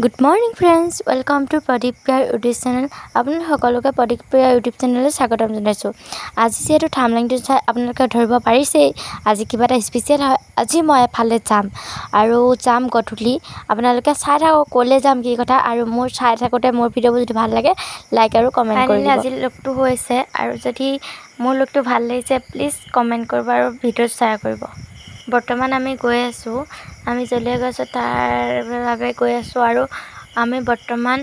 Good morning friends, welcome to Pradeep প্ৰিয়াৰ YouTube channel. আপোনালোক সকলোকে প্ৰদীপ প্ৰিয়াৰ ইউটিউব চেনেললৈ স্বাগতম জনাইছোঁ। আজি যিহেতু থাম্বনেইলটো চাই আপোনালোকে ধৰিব পাৰিছেই আজি কিবা এটা স্পেচিয়েল হয়। আজি মই এফালে যাম আৰু যাম গধূলি। আপোনালোকে চাই থাকক ক'লৈ যাম কি কথা, আৰু মোৰ চাই থাকোঁতে মোৰ ভিডিঅ'বোৰ যদি ভাল লাগে লাইক আৰু কমেণ্ট কৰি দিব। আজি লুকটো হৈছে, আৰু যদি মোৰ লুকটো ভাল লাগিছে প্লিজ কমেণ্ট কৰিব আৰু ভিডিঅ'ত শ্বেয়াৰ কৰিব। বৰ্তমান আমি গৈ আছোঁ, আমি য'লৈ গৈছোঁ তাৰ বাবে গৈ আছোঁ, আৰু আমি বৰ্তমান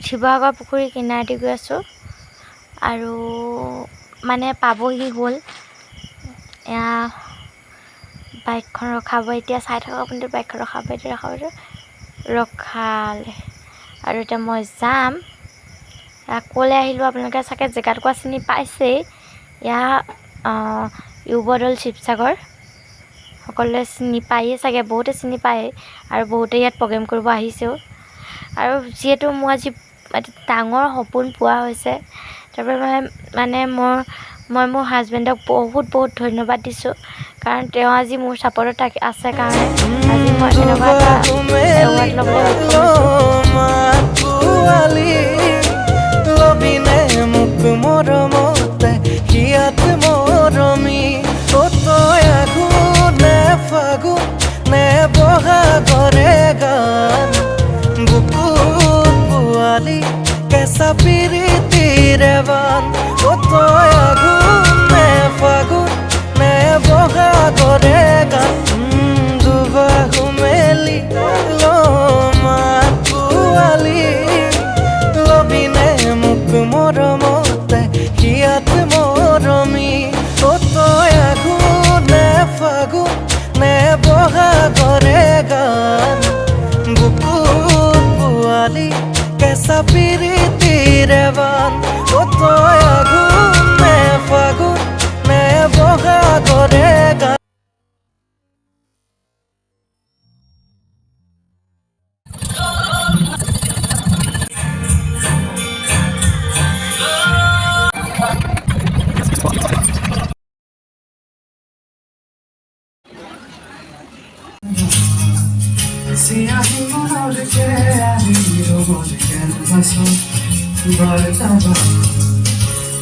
শিৱসাগৰ পুখুৰী কিনাৰেদি গৈ আছোঁ, আৰু মানে পাবহি হ'ল। এয়া বাইকখন ৰখাব, এতিয়া চাই থাকক আপুনি, বাইকখন ৰখাব ৰখালে, আৰু এতিয়া মই যাম। ক'লৈ আহিলোঁ আপোনালোকে চাগে জেগাটুকুৰা চিনি পাইছেই। এয়া ইউবদৌল শিৱসাগৰ, সকলোৱে চিনি পায়েই চাগে, বহুতে চিনি পায়েই, আৰু বহুতে ইয়াত প্ৰগ্ৰেম কৰিব আহিছেও। আৰু যিহেতু মোৰ আজি ডাঙৰ সপোন পোৱা হৈছে, তাৰবাবে মানে মই মোৰ হাজবেণ্ডক বহুত ধন্যবাদ দিছোঁ, কাৰণ তেওঁ আজি মোৰ ছাপৰ্টত আছে কাৰণে আজি মই এনেকুৱা এটা এৱাৰ্ড ল'বলৈ कैसा पीरितिर बान ओ तो आगुन ने फागुन ने बहागरे गान दुबाहु मेली लो माकुआली लबिने मुख मरमते हियात मरमी ओ तो आगुन ने फागुन ने बहागरे गान बुकुत पुआली कैसा पीरितिर बान ओ तो आगुन ने फागुन ने बहागरे गान। सियाही मोर के आनी रोबन कैनभासो बरताबा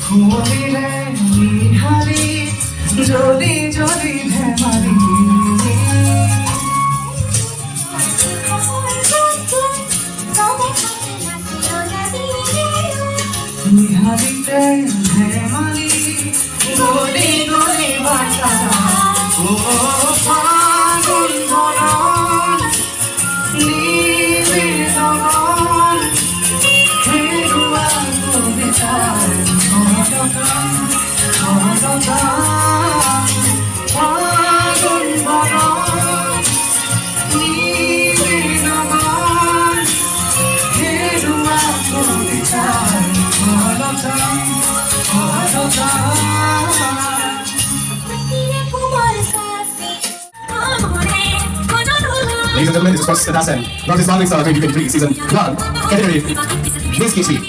खुलिले निहारी जली जली धेमारी निहारीते धेमारी गली गली बाटा ओ फागुन भरन Ladies and gentlemen, this is Francis Sedasen, North Islamic Star 2023 Season 1, category Whiskey Tea.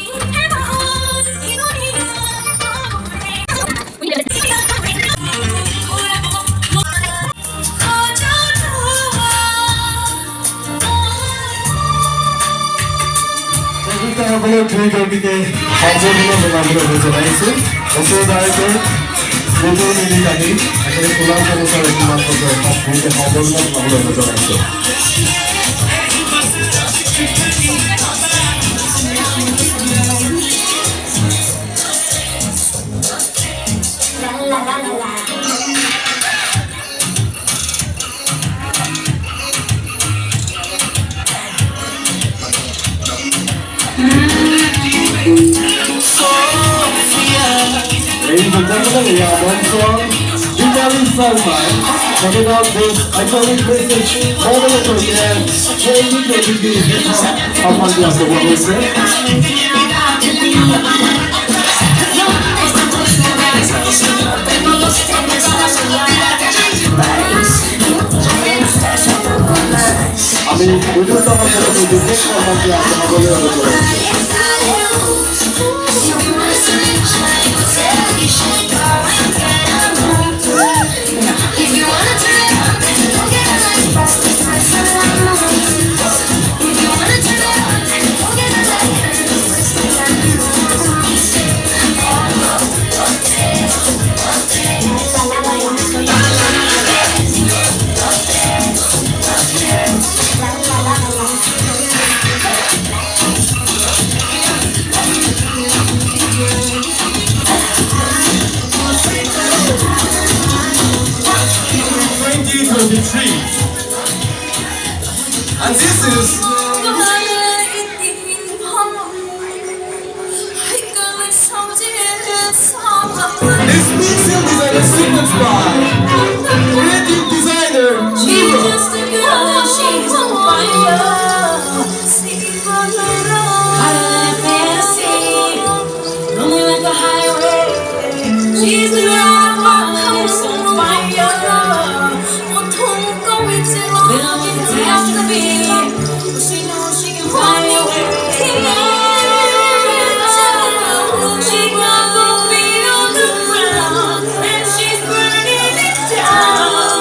টুইটাৰটিকে সম্পূৰ্ণ জনাবলৈ জনাইছোঁ। ওচৰ ডাইৰেক্টৰ গোটৰ মিলি কাটি একেবাৰে সোণাম কমিছৰ কিমান পৰ্যায়ত ভূমিকা সম্পূৰ্ণ জনাবলৈ জনাইছোঁ। Ladies and gentlemen, we are one song, Vitaly Salman, coming out this iconic message, model of again, 2023 hip-hop of India, so what we say? I mean, we do talk about the different of India, so what we If you wanna turn it up, then don't get us 33. And this is special designer signals by creative designer Nero. She's the girl who's on fire. They'll give it to me, but she knows she can fly away. She got both feet on the ground, and she's burning it down.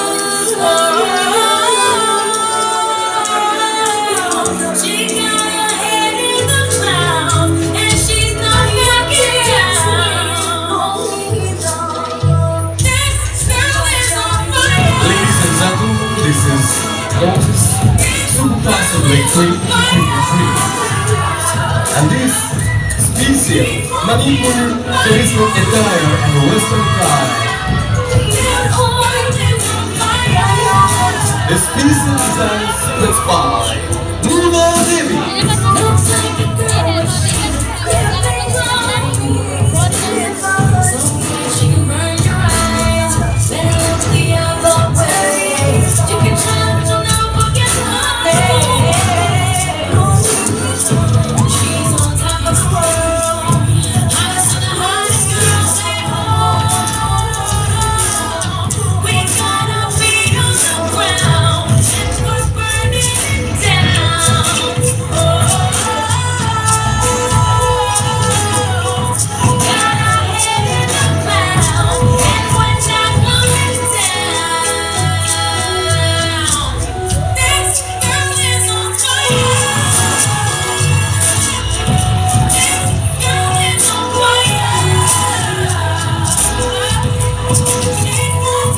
She got her head in the clouds, and she's not backing down. This girl is on fire. Ladies and gentlemen, this is Otis Superfast Electric 53. And this special Manipur traditional attire and western style. The special design sequence by Nuna Devi. Looks like a girl, she can burn your eyes. Better look the other way. You can try, but you'll never forget her name. She's on top of the world. Hottest of the hottest girls at home. We got our feet on the ground, and we're burning it down. Got our head in the clouds, and we're not going down. This girl is on fire. This girl is on fire.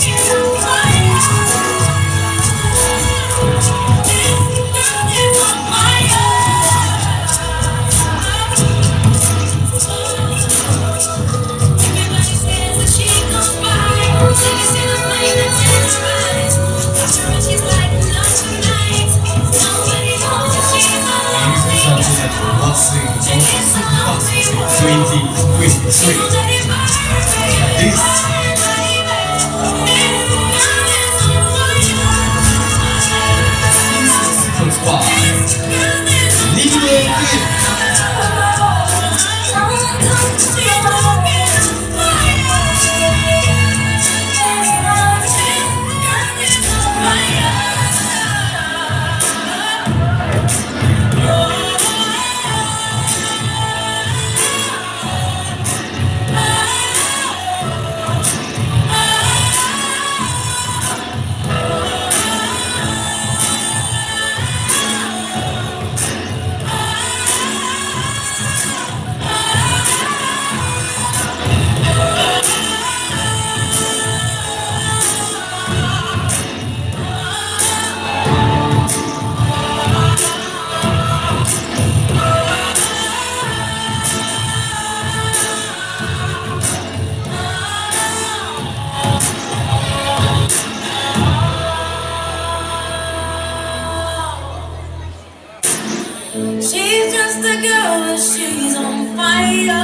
She's on fire. This girl is on fire. Everybody stands as she goes by. So you see the flame that's in her eyes. Watch her and she's lighting up the night. Nobody knows that she's Ladies and alive. gentlemen, let's sing It's a Otis lonely world. 2023. Let it burn, This baby. This girl is on sequence by fire. Nero Devi. She's just a girl, but she's on fire.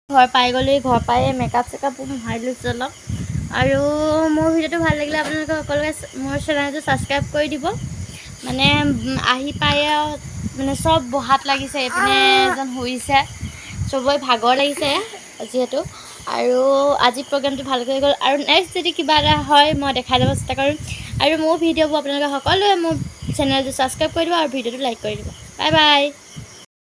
ঘৰ পাই গ'লেই ঘৰ পাই makeup checkup মাৰি লৈছোঁ অলপ আৰু মোৰ ভিডিঅ'টো ভাল লাগিলে আপোনালোকে সকলোৱে মোৰ চেনেলটো ছাবস্ক্ৰাইব কৰি দিব মানে আহি পাই মানে চব বহাত লাগিছে এইপিনে এজন শুইছে চবৰে ভাগৰ লাগিছে যিহেতু আৰু আজি প্ৰগ্ৰামটো ভালকৈ হৈ গ'ল আৰু নেক্সট যদি কিবা এটা হয় মই দেখাই দিব চেষ্টা কৰিম আৰু মোৰ ভিডিঅ'বোৰ আপোনালোকে সকলোৱে মোৰ চেনেলটো ছাবস্ক্ৰাইব কৰি দিব আৰু ভিডিঅ'টো লাইক কৰি দিব বাই বাই